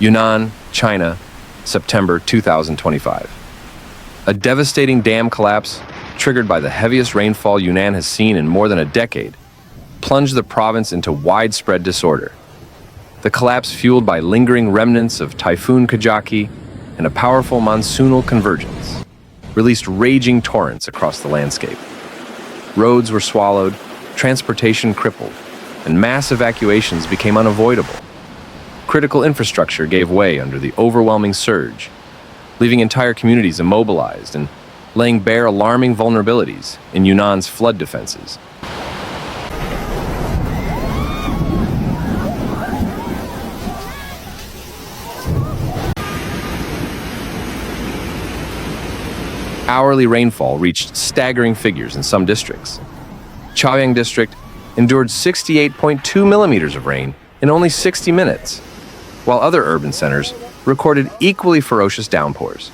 Yunnan, China, September 2025. A devastating dam collapse, triggered by the heaviest rainfall Yunnan has seen in more than a decade, plunged the province into widespread disorder. The collapse, fueled by lingering remnants of Typhoon Kajaki and a powerful monsoonal convergence, released raging torrents across the landscape. Roads were swallowed, transportation crippled, and mass evacuations became unavoidable. Critical infrastructure gave way under the overwhelming surge, leaving entire communities immobilized and laying bare alarming vulnerabilities in Yunnan's flood defenses. Hourly rainfall reached staggering figures in some districts. Chaoyang District endured 68.2 millimeters of rain in only 60 minutes, while other urban centers recorded equally ferocious downpours.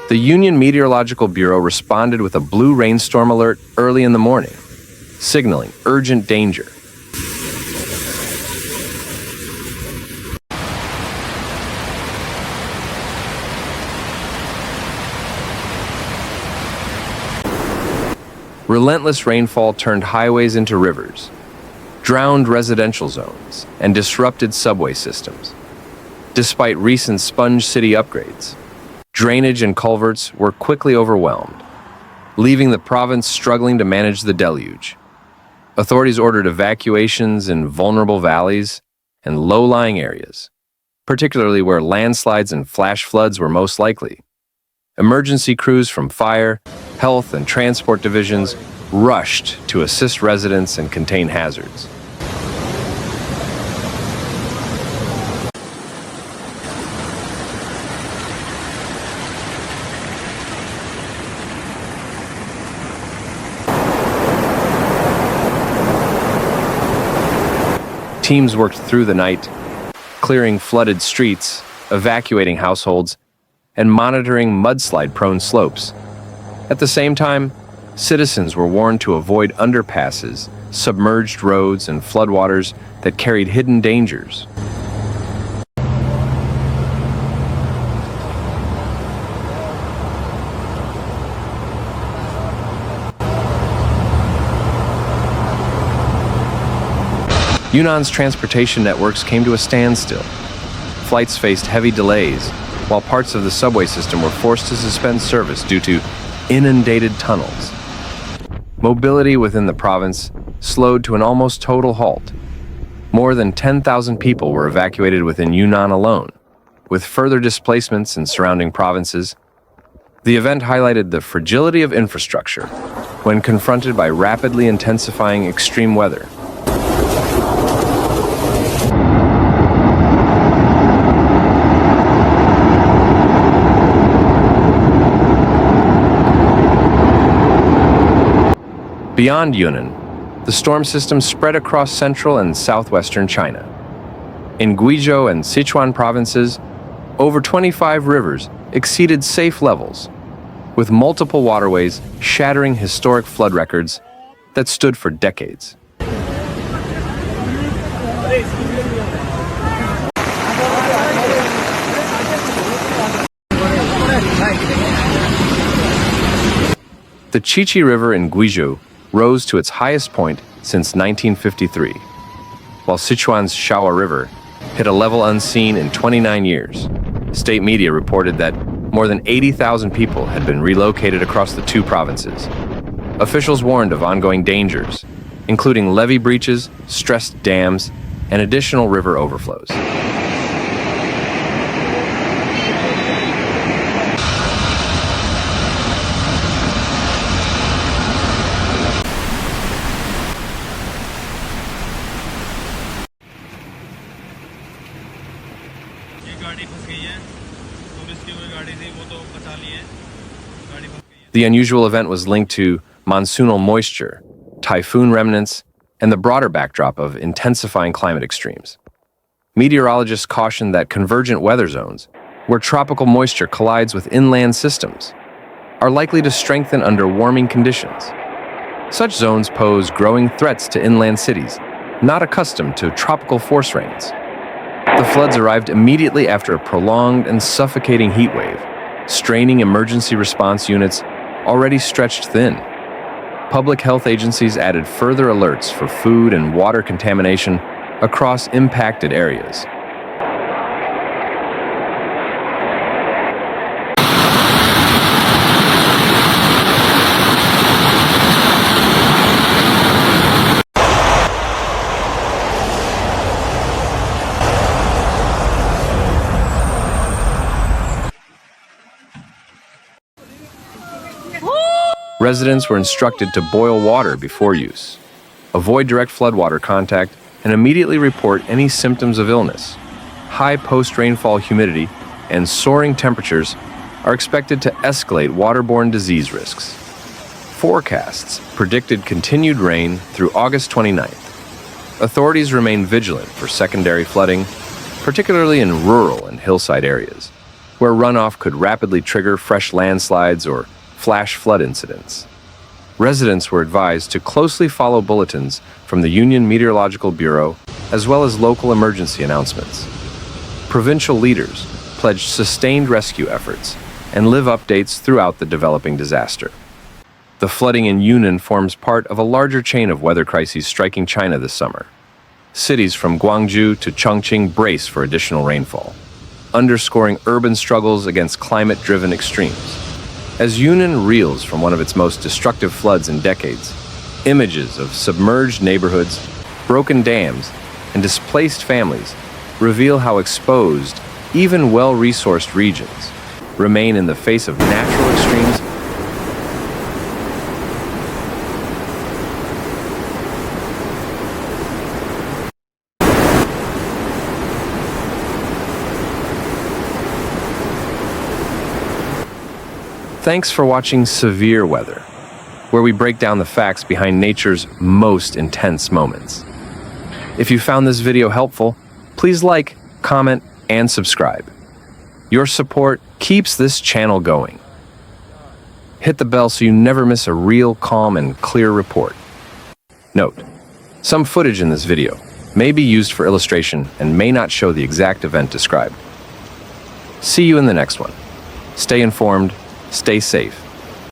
The Union Meteorological Bureau responded with a blue rainstorm alert early in the morning, signaling urgent danger. Relentless rainfall turned highways into rivers, drowned residential zones, and disrupted subway systems. Despite recent Sponge City upgrades, drainage and culverts were quickly overwhelmed, leaving the province struggling to manage the deluge. Authorities ordered evacuations in vulnerable valleys and low-lying areas, particularly where landslides and flash floods were most likely. Emergency crews from fire, health, and transport divisions rushed to assist residents and contain hazards. Teams worked through the night, clearing flooded streets, evacuating households, and monitoring mudslide-prone slopes. At the same time, citizens were warned to avoid underpasses, submerged roads, and floodwaters that carried hidden dangers. Yunnan's transportation networks came to a standstill. Flights faced heavy delays, while parts of the subway system were forced to suspend service due to inundated tunnels. Mobility within the province slowed to an almost total halt. More than 10,000 people were evacuated within Yunnan alone, with further displacements in surrounding provinces. The event highlighted the fragility of infrastructure when confronted by rapidly intensifying extreme weather. Beyond Yunnan, the storm system spread across central and southwestern China. In Guizhou and Sichuan provinces, over 25 rivers exceeded safe levels, with multiple waterways shattering historic flood records that stood for decades. The Chichi River in Guizhou rose to its highest point since 1953, while Sichuan's Shawa River hit a level unseen in 29 years. State media reported that more than 80,000 people had been relocated across the two provinces. Officials warned of ongoing dangers, including levee breaches, stressed dams, and additional river overflows. The unusual event was linked to monsoonal moisture, typhoon remnants, and the broader backdrop of intensifying climate extremes. Meteorologists cautioned that convergent weather zones, where tropical moisture collides with inland systems, are likely to strengthen under warming conditions. Such zones pose growing threats to inland cities, not accustomed to tropical force rains. The floods arrived immediately after a prolonged and suffocating heat wave, straining emergency response units already stretched thin. Public health agencies added further alerts for food and water contamination across impacted areas. Residents were instructed to boil water before use, avoid direct floodwater contact, and immediately report any symptoms of illness. High post-rainfall humidity and soaring temperatures are expected to escalate waterborne disease risks. Forecasts predicted continued rain through August 29th. Authorities remain vigilant for secondary flooding, particularly in rural and hillside areas, where runoff could rapidly trigger fresh landslides or flash flood incidents. Residents were advised to closely follow bulletins from the Union Meteorological Bureau as well as local emergency announcements. Provincial leaders pledged sustained rescue efforts and live updates throughout the developing disaster. The flooding in Yunnan forms part of a larger chain of weather crises striking China this summer. Cities from Guangzhou to Chongqing brace for additional rainfall, underscoring urban struggles against climate-driven extremes. As Yunnan reels from one of its most destructive floods in decades, images of submerged neighborhoods, broken dams, and displaced families reveal how exposed even well-resourced regions remain in the face of natural extremes. Thanks for watching Severe Weather, where we break down the facts behind nature's most intense moments. If you found this video helpful, please like, comment, and subscribe. Your support keeps this channel going. Hit the bell so you never miss a real, calm, and clear report. Note: some footage in this video may be used for illustration and may not show the exact event described. See you in the next one. Stay informed, stay safe,